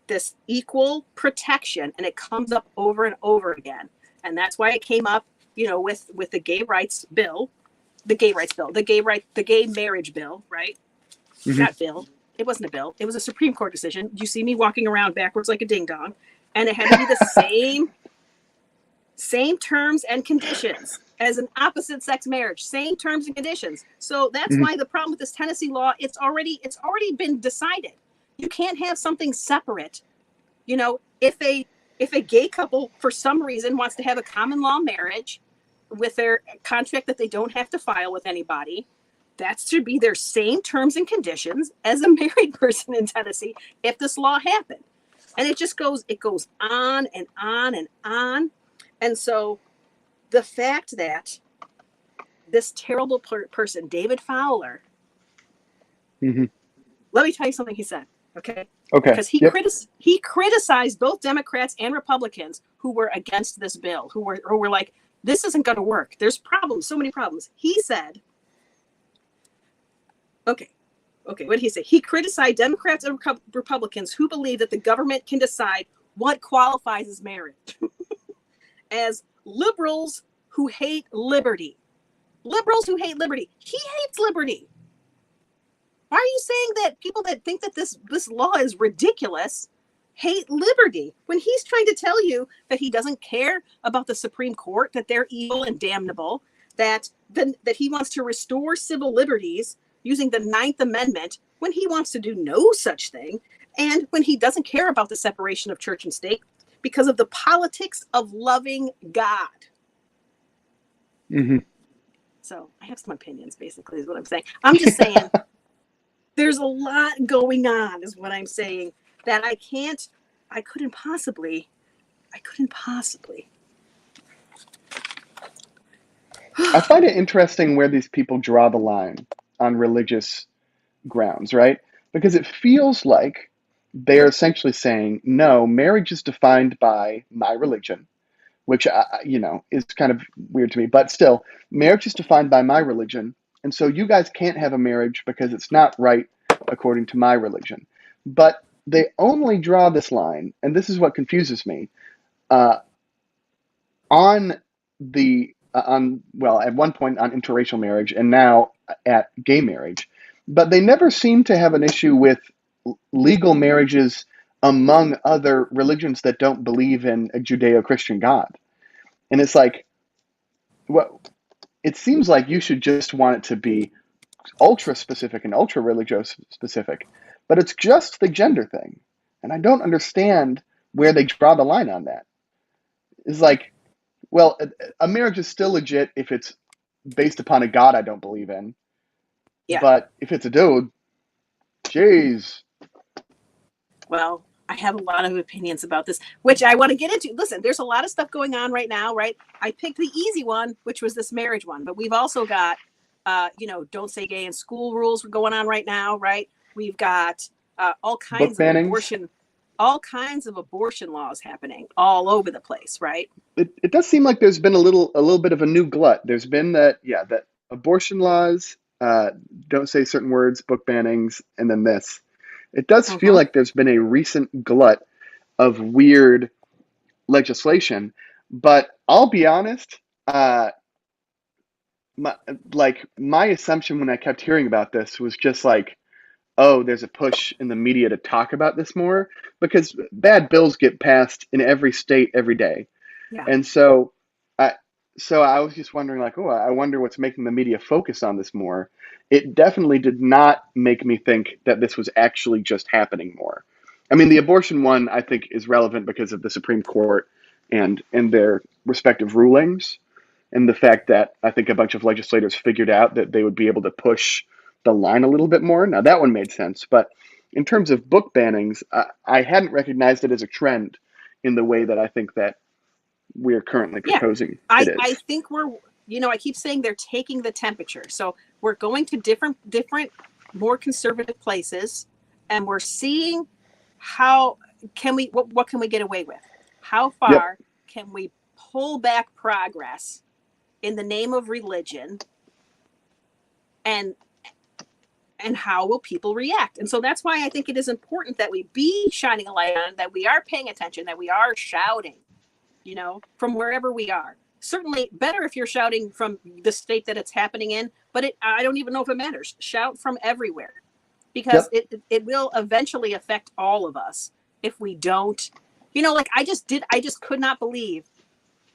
this equal protection, and it comes up over and over again. And that's why it came up, with the gay marriage bill, the gay marriage bill, right? Not bill. It wasn't a bill. It was a Supreme Court decision. You see me walking around backwards like a ding dong, and it had to be the same terms and conditions as an opposite sex marriage, same terms and conditions. So that's why the problem with this Tennessee law, it's already been decided. You can't have something separate. If if a gay couple for some reason wants to have a common law marriage with their contract that they don't have to file with anybody, that should be their same terms and conditions as a married person in Tennessee if this law happened. And it goes on and on and on. And so the fact that this terrible person, David Fowler, let me tell you something he said, okay? Okay. Because he criticized both Democrats and Republicans who were against this bill, who were like, this isn't going to work. There's problems, so many problems. He said, okay, what did he say? He criticized Democrats and Republicans who believe that the government can decide what qualifies as marriage as liberals who hate liberty. Liberals who hate liberty. He hates liberty. Why are you saying that people that think that this law is ridiculous hate liberty when he's trying to tell you that he doesn't care about the Supreme Court, that they're evil and damnable, that he wants to restore civil liberties using the Ninth Amendment when he wants to do no such thing, and when he doesn't care about the separation of church and state because of the politics of loving God. So I have some opinions, basically, is what I'm saying. I'm just saying there's a lot going on, is what I'm saying, that I couldn't possibly. I find it interesting where these people draw the line on religious grounds, right? Because it feels like they're essentially saying, no, marriage is defined by my religion, which, is kind of weird to me. But still, marriage is defined by my religion. And so you guys can't have a marriage because it's not right according to my religion. But they only draw this line, and this is what confuses me, on at one point on interracial marriage and now at gay marriage. But they never seem to have an issue with legal marriages among other religions that don't believe in a Judeo-Christian God. And it's like, well, it seems like you should just want it to be ultra specific and ultra religious specific, but it's just the gender thing. And I don't understand where they draw the line on that. It's like, well, a marriage is still legit if it's based upon a God I don't believe in. Yeah. But if it's a dude, jeez. Well, I have a lot of opinions about this, which I want to get into. Listen, there's a lot of stuff going on right now, right? I picked the easy one, which was this marriage one, but we've also got, don't say gay in school rules going on right now, right? We've got all kinds of abortion laws happening all over the place, right? It does seem like there's been a little bit of a new glut. There's been that abortion laws, don't say certain words, book bannings, and then this. It does feel like there's been a recent glut of weird legislation, but I'll be honest, my assumption when I kept hearing about this was just like, oh, there's a push in the media to talk about this more because bad bills get passed in every state every day. Yeah. And so I was just wondering, like, oh, I wonder what's making the media focus on this more. It definitely did not make me think that this was actually just happening more. I mean, the abortion one, I think, is relevant because of the Supreme Court and their respective rulings, and the fact that I think a bunch of legislators figured out that they would be able to push the line a little bit more. Now, that one made sense. But in terms of book bannings, I hadn't recognized it as a trend in the way that I think that we're currently proposing. I think I keep saying they're taking the temperature. So we're going to different, more conservative places, and we're seeing what can we get away with? How far can we pull back progress in the name of religion, and how will people react? And so that's why I think it is important that we be shining a light on, that we are paying attention, that we are shouting, from wherever we are. Certainly better if you're shouting from the state that it's happening in, but I don't even know if it matters. Shout from everywhere, because it will eventually affect all of us if we don't, I just could not believe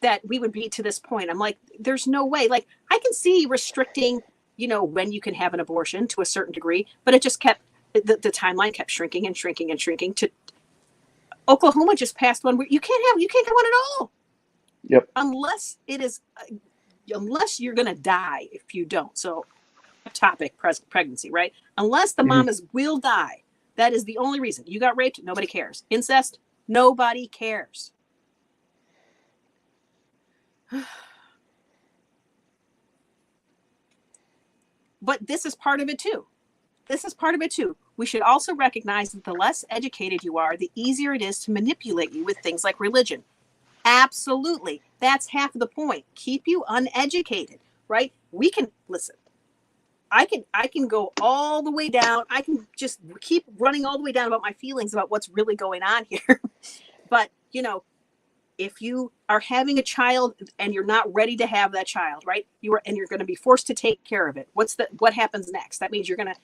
that we would be to this point. I'm like, there's no way. Like, I can see restricting, when you can have an abortion to a certain degree, but it just the timeline kept shrinking and shrinking and shrinking to Oklahoma just passed one where you can't get one at all. Yep. Unless it is, unless you're going to die if you don't. So, topic pregnancy, right? Unless the Mm-hmm. mamas will die. That is the only reason. You got raped, nobody cares. Incest, nobody cares. But this is part of it too. This is part of it too. We should also recognize that the less educated you are, the easier it is to manipulate you with things like religion. Absolutely. That's half of the point. Keep you uneducated, right? We can listen. I can go all the way down. I can just keep running all the way down about my feelings about what's really going on here. But, if you are having a child and you're not ready to have that child, right? You're going to be forced to take care of it. What happens next? That means you're going to,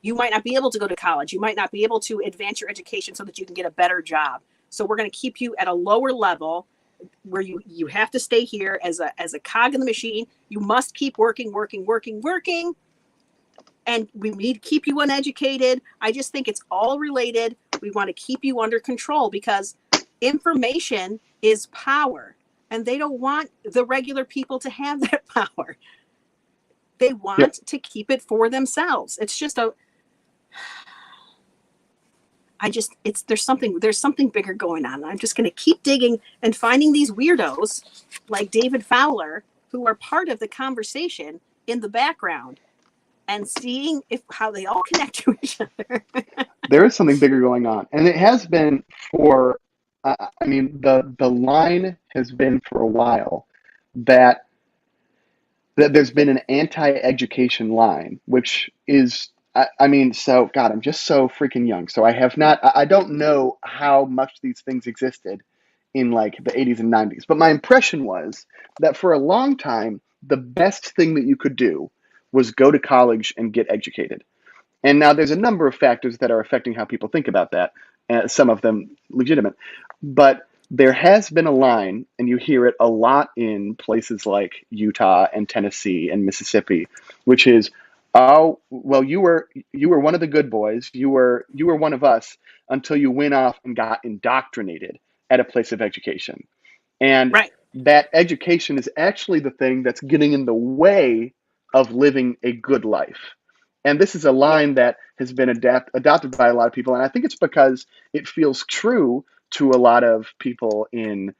you might not be able to go to college. You might not be able to advance your education so that you can get a better job. So we're going to keep you at a lower level where you have to stay here as a cog in the machine. You must keep working. And we need to keep you uneducated. I just think it's all related. We want to keep you under control because information is power, and they don't want the regular people to have that power. They Yep. want to keep it for themselves. It's just there's something bigger going on. I'm just going to keep digging and finding these weirdos like David Fowler who are part of the conversation in the background and seeing how they all connect to each other. There is something bigger going on, and it has been for. I mean, the line has been for a while that there's been an anti-education line, which is, I mean, so God, I'm just so freaking young. So I have not, I don't know how much these things existed in like the 80s and 90s, but my impression was that for a long time, the best thing that you could do was go to college and get educated. And now there's a number of factors that are affecting how people think about that, some of them legitimate. But there has been a line, and you hear it a lot in places like Utah and Tennessee and Mississippi, which is, "Oh, well, you were one of the good boys. You were one of us until you went off and got indoctrinated at a place of education." And Right. that education is actually the thing that's getting in the way of living a good life. And this is a Yeah. line that has been adopted by a lot of people. And I think it's because it feels true to a lot of people in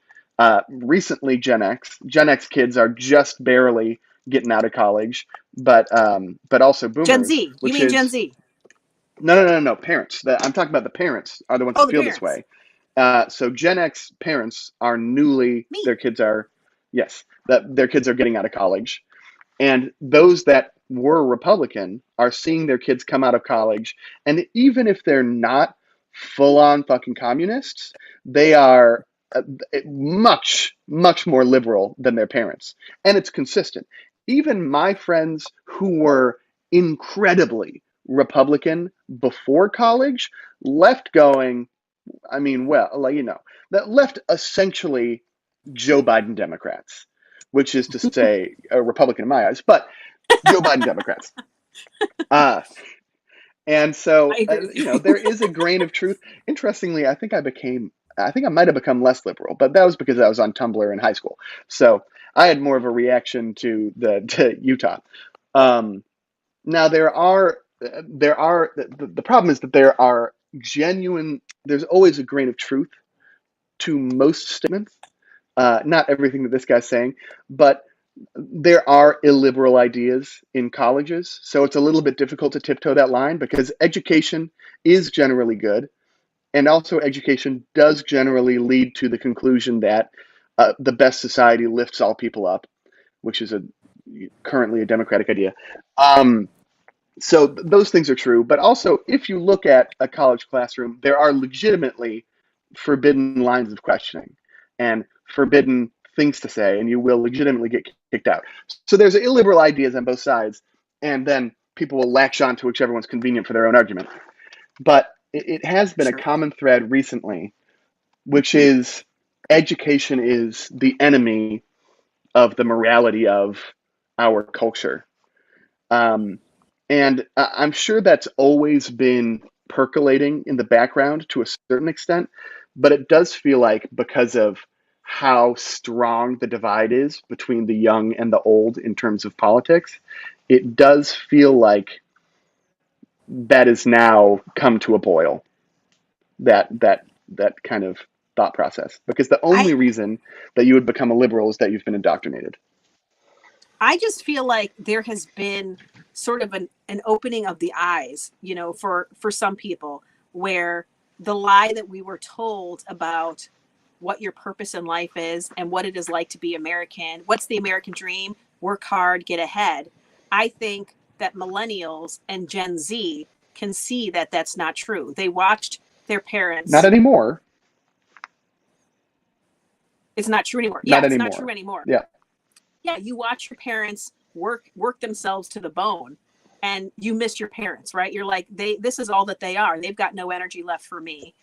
recently Gen X. Gen X kids are just barely getting out of college, but also Gen boomers, Z. You which mean Gen is Z? no parents. I'm talking about the parents are the ones Oh, that the feel this parents. way. So Gen X parents are newly Me. their kids are yes that their kids are getting out of college, and those that were Republican are seeing their kids come out of college, and even if they're not full on fucking communists, they are much more liberal than their parents, and it's consistent. Even my friends who were incredibly Republican before college left going, I mean, well, like, that left essentially Joe Biden Democrats, which is to say a Republican in my eyes, but Joe Biden Democrats. Uh, and I so, agree with you. there is a grain of truth. Interestingly, I think I might have become less liberal, but that was because I was on Tumblr in high school. So I had more of a reaction to Utah. Um, Now the problem is that there's always a grain of truth to most statements. Not everything that this guy's saying, but there are illiberal ideas in colleges. So it's a little bit difficult to tiptoe that line because education is generally good. And also, education does generally lead to the conclusion that the best society lifts all people up, which is currently a democratic idea. Um, so those things are true. But also, if you look at a college classroom, there are legitimately forbidden lines of questioning and forbidden things to say, and you will legitimately get kicked out. So there's illiberal ideas on both sides, and then people will latch on to whichever one's convenient for their own argument. But it has been a Sure. common thread recently, which Hmm. is education is the enemy of the morality of our culture. Um, and I'm sure that's always been percolating in the background to a certain extent, But it does feel like, because of how strong the divide is between the young and the old in terms of politics, it does feel like that has now come to a boil. That kind of thought process, because the I only reason that you would become a liberal is that you've been indoctrinated. I just feel like there has been sort of an opening of the eyes, for some people, where the lie that we were told about what your purpose in life is and what it is like to be American, what's the American dream, work hard, get ahead. I think that millennials and Gen Z can see that that's not true. They watched their Not parents. anymore. It's not true anymore. Yeah, Not it's not true anymore. anymore. Yeah. Yeah, you watch your parents work themselves to the bone, and you miss your parents, right? You're like, this is all that they are. They've got no energy left for me.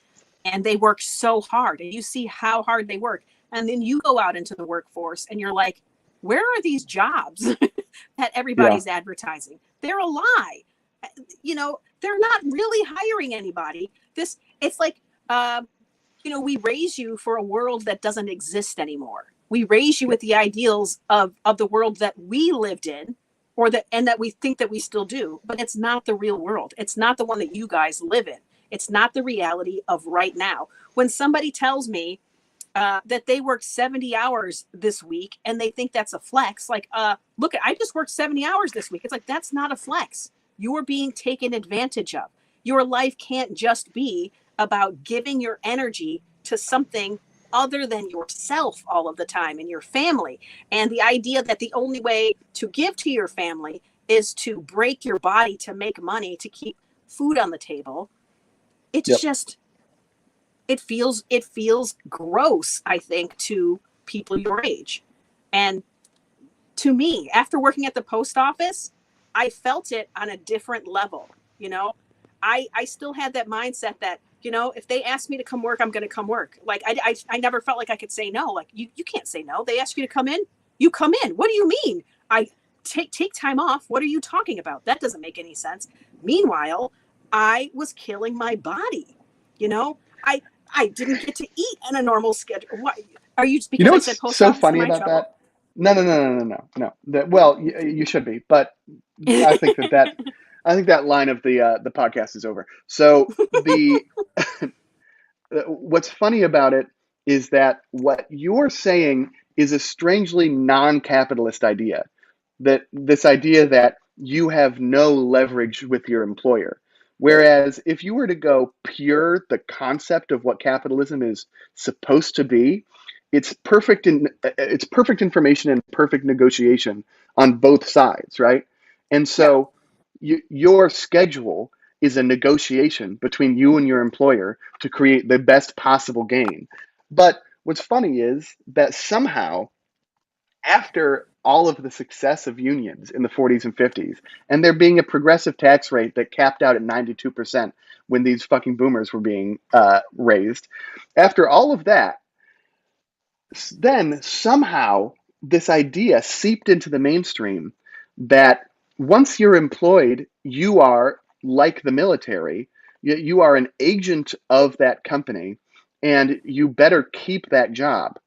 And they work so hard, and you see how hard they work. And then you go out into the workforce and you're like, where are these jobs that Yeah. everybody's advertising? They're a lie. They're not really hiring anybody. It's like, we raise you for a world that doesn't exist anymore. We raise you Yeah. with the ideals of the world that we lived in, and that we think that we still do, but it's not the real world. It's not the one that you guys live in. It's not the reality of right now. When somebody tells me that they worked 70 hours this week and they think that's a flex, like, look, I just worked 70 hours this week. It's like, that's not a flex. You are being taken advantage of. Your life can't just be about giving your energy to something other than yourself all of the time and your family. And the idea that the only way to give to your family is to break your body to make money to keep food on the table. It's Yep. just, it feels gross, I think, to people your age. And to me, after working at the post office, I felt it on a different level. I still had that mindset that, if they ask me to come work, I'm going to come work. Like, I never felt like I could say no. Like, you can't say no. They ask you to come in, you come in. What do you mean? I take time off. What are you talking about? That doesn't make any sense. Meanwhile, I was killing my body. You know, I I didn't get to eat on a normal schedule. What are you? You Because know I said what's post so office, am funny I in about trouble? that? No, no, no, no, no, no, no. Well, you should be, but I think that line of the podcast is over. So the what's funny about it is that what you're saying is a strangely non-capitalist idea. That this idea that you have no leverage with your employer. Whereas if you were to go pure the concept of what capitalism is supposed to be, it's perfect information and perfect negotiation on both sides, right? And Yeah, so your schedule is a negotiation between you and your employer to create the best possible gain. But what's funny is that somehow, after all of the success of unions in the 40s and 50s, and there being a progressive tax rate that capped out at 92% when these fucking boomers were being raised, after all of that, then somehow this idea seeped into the mainstream that once you're employed, you are like the military, you are an agent of that company, and you better keep that job.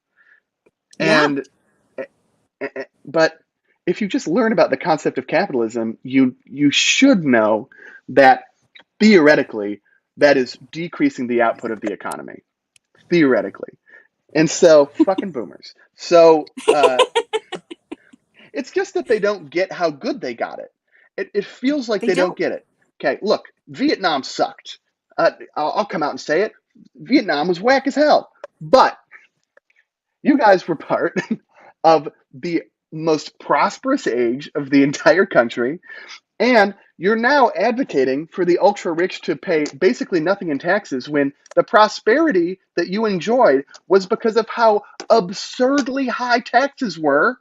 yeah, And but if you just learn about the concept of capitalism, you should know that theoretically that is decreasing the output of the economy. Theoretically. And so, fucking boomers. So, it's just that they don't get how good they got it. It feels like they they don't don't. get it. Okay, look, Vietnam sucked. I'll come out and say it. Vietnam was whack as hell. But you guys were part of the most prosperous age of the entire country, and you're now advocating for the ultra rich to pay basically nothing in taxes when the prosperity that you enjoyed was because of how absurdly high taxes were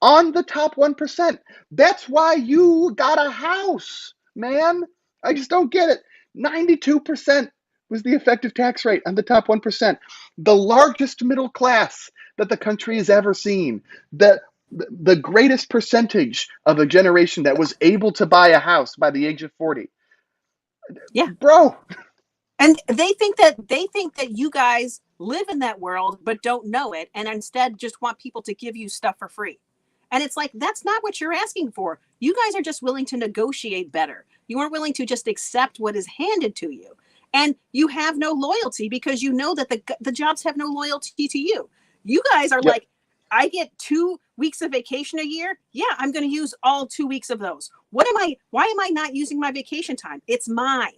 on the top 1%. That's why you got a house, man. I just don't get it. 92% was the effective tax rate on the top 1%. The largest middle class that the country has ever seen. The greatest percentage of a generation that was able to buy a house by the age of 40. Yeah, Bro, And they think that you guys live in that world but don't know it, and instead just want people to give you stuff for free. And it's like, that's not what you're asking for. You guys are just willing to negotiate better. You aren't willing to just accept what is handed to you. And you have no loyalty because you know that the jobs have no loyalty to you. You guys are Yep. like, I get 2 weeks of vacation a year. Yeah, I'm going to use all 2 weeks of those. Why am I not using my vacation time? It's mine.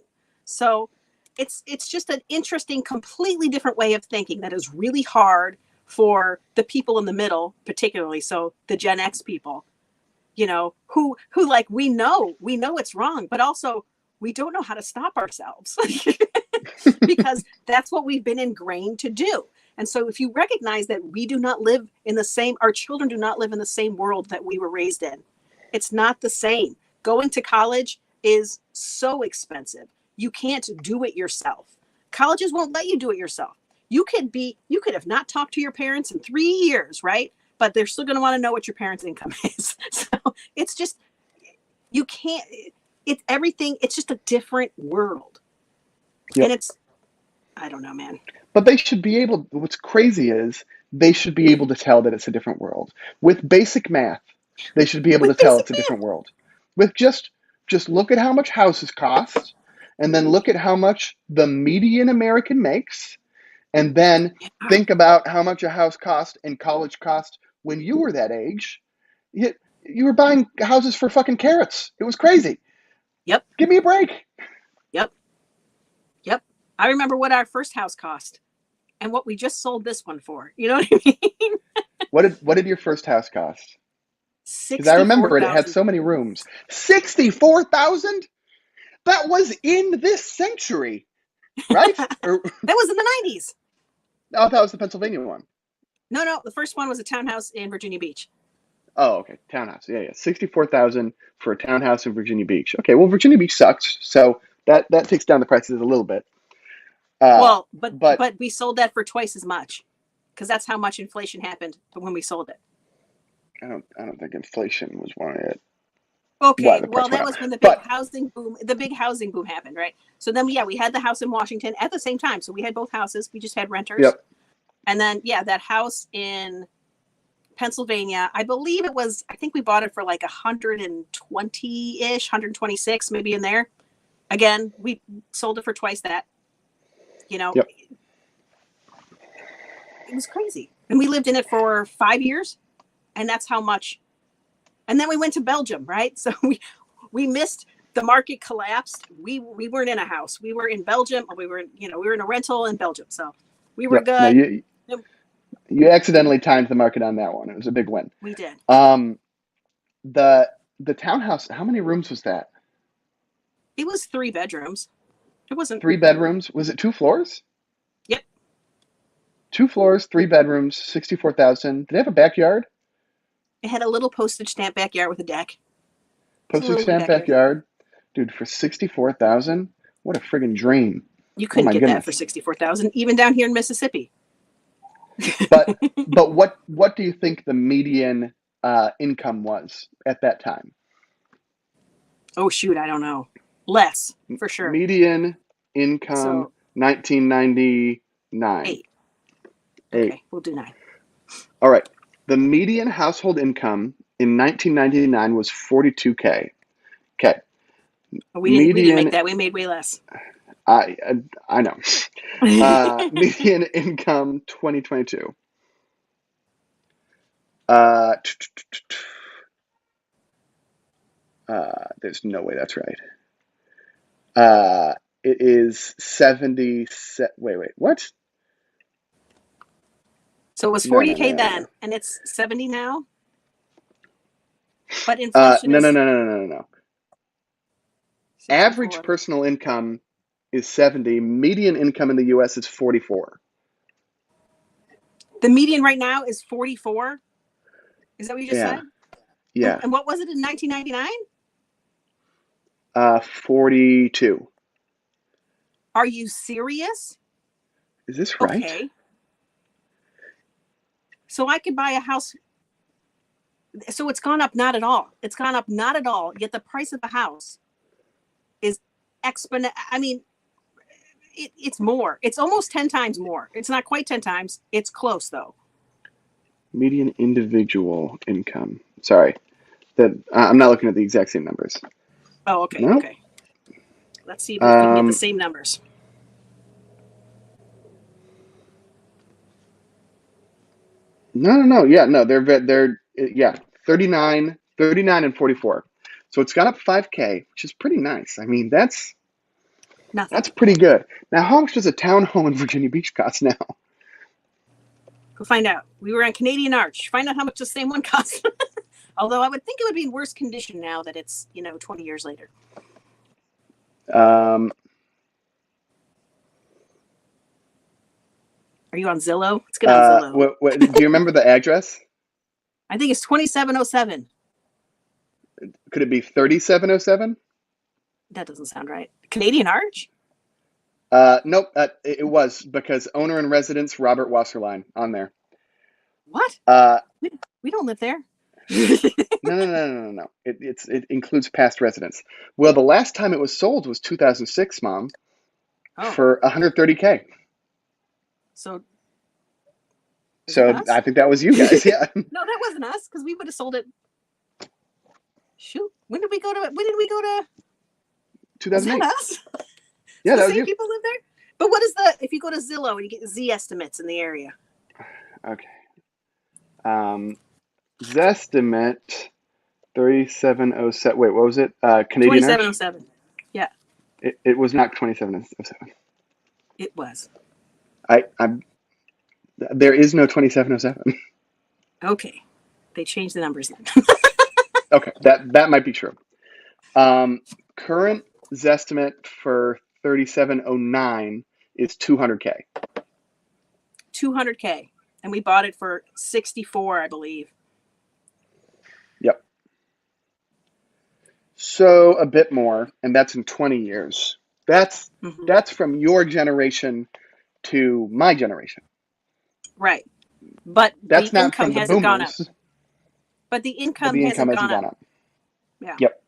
So it's just an interesting, completely different way of thinking that is really hard for the people in the middle, particularly. So the Gen X people, who like, we know it's wrong, but also we don't know how to stop ourselves because that's what we've been ingrained to do. And so if you recognize that we do not live in our children do not live in the same world that we were raised in, it's not the same. Going to college is so expensive. You can't do it yourself. Colleges won't let you do it yourself. You could have not talked to your parents in 3 years, right? But they're still going to want to know what your parents' income is. So it's just, you can't, it's everything. It's just a different world. Yep. And I don't know, man. But they should be able, what's crazy is they should be able to tell that it's a different world. With basic math, they should be able to With tell basic it's a math. different world. With just look at how much houses cost, and then look at how much the median American makes, and then think about how much a house cost and college cost when you were that age. You were buying houses for fucking carrots. It was crazy. Yep. Give me a break. Yep. Yep. I remember what our first house cost and what we just sold this one for. You know what I mean? What did your first house cost? Because I remember it had 64,000. so many rooms. 64,000? That was in this century, right? Or, That was in the 90s. oh, that was the Pennsylvania one. No, the first one was a townhouse in Virginia Beach. Oh, okay, townhouse. Yeah. 64,000 for a townhouse in Virginia Beach. Okay, well, Virginia Beach sucks, so that takes down the prices a little bit. Well, but But we sold that for twice as much because that's how much inflation happened when we sold it. I don't think inflation was one of it. Why Okay, the well, price went that up. was when the big But housing boom, happened, right? So then, yeah, we had the house in Washington at the same time. So we had both houses. We just had renters. yep, And then, yeah, that house in Pennsylvania, I believe I think we bought it for like 120-ish, 126, maybe in there. Again, we sold it for twice that. yep. It was crazy. And we lived in it for 5 years. And that's how much. And then we went to Belgium, right? So we missed the market collapsed. We weren't in a house. We were in Belgium. We were in a rental in Belgium. So we were Yep. No, good. you accidentally timed the market on that one. It was a big win. We did. The townhouse. How many rooms was that? It was 3 bedrooms. It wasn't. 3 bedrooms. Was it 2 floors? Yep. 2 floors, 3 bedrooms, 64,000. Did they have a backyard? It had a little postage stamp backyard with a deck. Postage stamp backyard, dude, for 64,000. What a friggin' dream! You Oh couldn't my get that goodness. for 64,000, even down here in Mississippi. But what do you think the median income was at that time? Oh shoot, I don't know. Less for sure. Median income, So 1999. 8. 8. Okay, we'll do 9. All right. The median household income in 1999 was 42K. Okay. We didn't make that. We made way less. I know. Median income 2022. There's no way that's right. It is 70. Wait, what? So it was No, 40K then, and it's 70 now. But No. inflation is No. 64. Average personal income is 70. Median income in the U.S. is 44. The median right now is 44. Is that what you just said? Yeah. And what was it in 1999? 42. Are you serious? Is this right? Okay. So I could buy a house. So it's gone up not at all. It's gone up not at all. Yet the price of the house is exponent. I mean, it's more. It's almost 10 times more. It's not quite 10 times. It's close though. Median individual income. Sorry, I'm not looking at the exact same numbers. Oh, okay, No. okay. Let's see if we can get the same numbers. No. Yeah, no, they're 39 and 44. So it's gone up 5K, which is pretty nice. I mean, that's Nothing. pretty good. Now, how much does a townhome in Virginia Beach cost now? Go find out. We were on Canadian Arch. Find out how much the same one costs. Although I would think it would be in worse condition now that it's 20 years later. Um, Are you on Zillow? Let's get on Zillow. what, do you remember the address? I think it's 2707. Could it be 3707? That doesn't sound right. Canadian Arch? Nope. It was because owner and residence Robert Wasserline on there. What? Uh, we don't live there. No. It includes past residents. Well, the last time it was sold was 2006, Mom, for 130K. So I think that was you guys. Yeah. No, that wasn't us because we would have sold it. Shoot, when did we go to? 2008. Was that us? Yeah, that was same you. people live there. But if you go to Zillow and you get Z estimates in the area? Okay. Zestimate 3707. Wait, what was it? Canadian 2707. Yeah. It was not 2707. It was. There is no 2707. Okay. They changed the numbers then. Okay, that might be true. Current Zestimate for 3709 is 200K. 200K. And we bought it for 64, I believe. Yep. So a bit more, and that's in 20 years. That's from your generation to my generation. Right. But that's the not income from the hasn't boomers. gone up. But the income hasn't gone up. Yeah. Yep.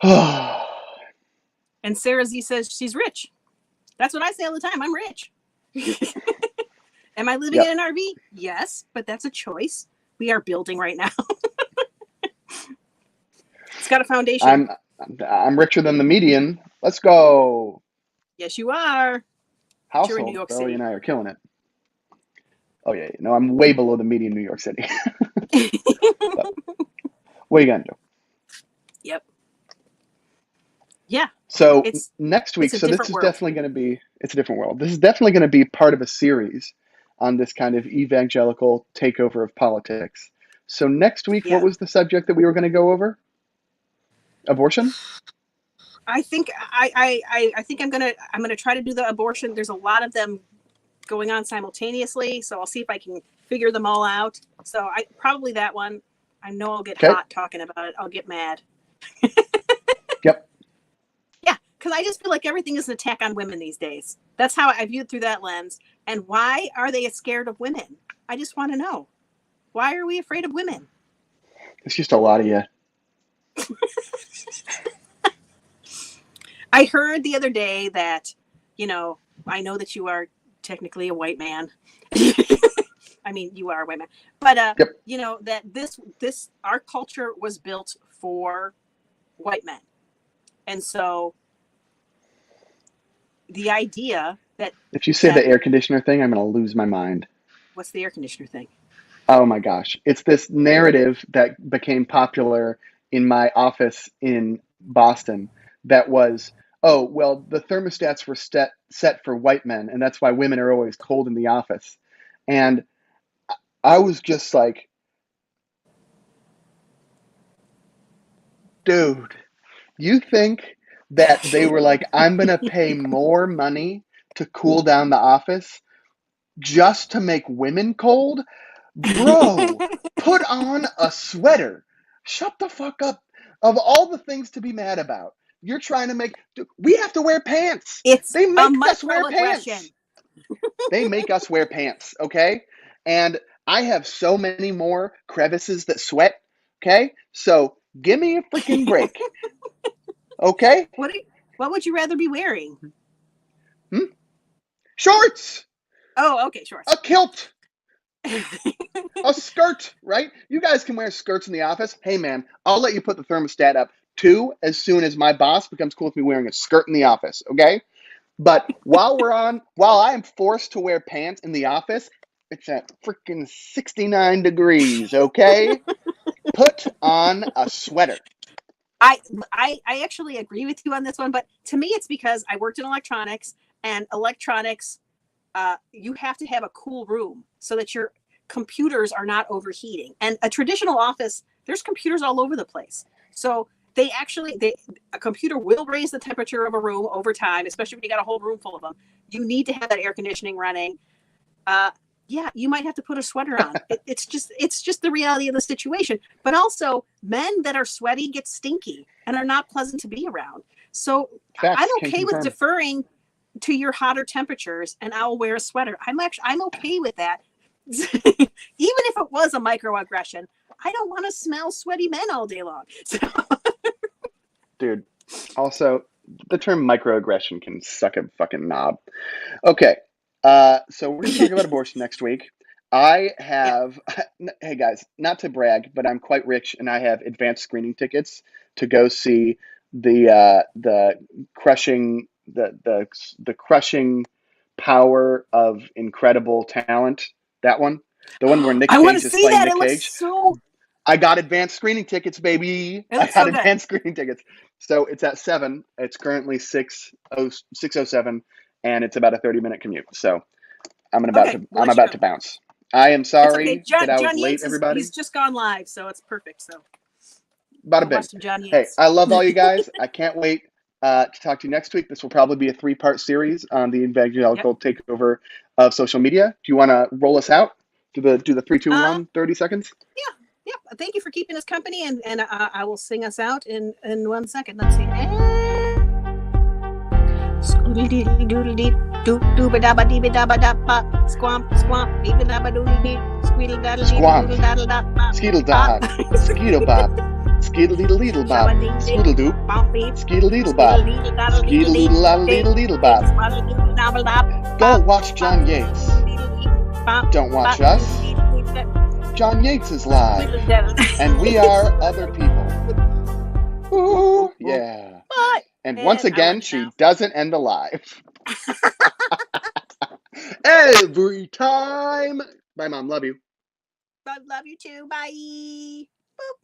Yeah. And Sarah Z says she's rich. That's what I say all the time. I'm rich. Am I living in an RV? Yes, but that's a choice. We are building right now. It's got a foundation. I'm richer than the median. Let's go. Yes, you are. Household, in New York Billy City. and I are killing it. Oh yeah, no, I'm way below the median in New York City. But what are you gonna do? Yep. Yeah. So next week, so this is definitely going to be, it's a different world. This is definitely going to be part of a series on this kind of evangelical takeover of politics. So next week, what was the subject that we were going to go over? Abortion? I think I'm gonna try to do the abortion. There's a lot of them going on simultaneously, so I'll see if I can figure them all out. So probably that one. I know I'll get hot talking about it. I'll get mad. Yep. Yeah, because I just feel like everything is an attack on women these days. That's how I view it through that lens. And why are they scared of women? I just want to know. Why are we afraid of women? It's just a lot of you. I heard the other day that, I know that you are technically a white man. I mean, you are a white man. But, that this our culture was built for white men. And so the idea that... If you say the air conditioner thing, I'm going to lose my mind. What's the air conditioner thing? Oh my gosh. It's this narrative that became popular in my office in Boston that was, oh, well, the thermostats were set for white men, and that's why women are always cold in the office. And I was just like, dude, you think that they were like, I'm going to pay more money to cool down the office just to make women cold? Bro, put on a sweater. Shut the fuck up. Of all the things to be mad about, you're trying to make... We have to wear pants. They make us wear pants. They make us wear pants, okay? And I have so many more crevices that sweat, okay? So give me a freaking break, okay? What What would you rather be wearing? Shorts, Oh, okay, shorts. a kilt, a skirt, right? You guys can wear skirts in the office. Hey, man, I'll let you put the thermostat up 2 as soon as my boss becomes cool with me wearing a skirt in the office, okay? But while I am forced to wear pants in the office, it's at freaking 69 degrees, okay? Put on a sweater. I, I actually agree with you on this one, but to me, it's because I worked in electronics, and electronics, you have to have a cool room so that your computers are not overheating. And a traditional office, there's computers all over the place. So a computer will raise the temperature of a room over time, especially when you got a whole room full of them. You need to have that air conditioning running. Yeah, you might have to put a sweater on. It's just the reality of the situation. But also, men that are sweaty get stinky and are not pleasant to be around. So I'm Facts, can okay with confirm. deferring to your hotter temperatures, and I'll wear a sweater. I'm okay with that. Even if it was a microaggression, I don't want to smell sweaty men all day long. So. Dude, also, the term microaggression can suck a fucking knob. Okay, so we're going to talk about abortion next week. I Yeah. have, hey guys, not to brag, but I'm quite rich, and I have advanced screening tickets to go see the crushing the crushing power of incredible talent. That one, the one where Nick I want to Cage is see playing that. Nick It looks Cage. so. I got advanced screening tickets, baby. It I looks got so good. advanced screening tickets. So it's at 7. It's currently 6:07, and it's about a 30-minute commute. So Okay, we'll I'm let you about know. to bounce. I am It's okay. sorry that John I was John late, Yates he's everybody. just gone live, so it's perfect. So Bada go watch bing. some John Hey, Yates. I love all you guys. I can't wait to talk to you next week. This will probably be a 3-part series on the Yep. evangelical takeover of social media. Do you want to roll us out? Do the 3, 2, Uh, 1, 30 seconds? yeah, yeah. Thank you for keeping us company, and I will sing us out in 1 second. Let's see. Squamp, squamp, squeedle daddle Squamp, doodle daddle skeetle bop. dog, skeetle bop, skeetle deedle deedle Shabba bob, ding ding, skeetle doop, bump beep, skeetle deedle skeedle bob, deedle daddle skeetle dee, doodle laddle ding, deedle deedle ding, bob. swaddle doodle dabble dop, Go bop, watch bop, John Yates. doodle dee, bop, Don't watch bop, us. doodle dee, John Yates is live, squeedle daddle. and we are other people. Ooh, yeah. But, And once and I again, love you she now. doesn't end alive. Every time. Bye, Mom. Love you. Love you too. Bye. Boop.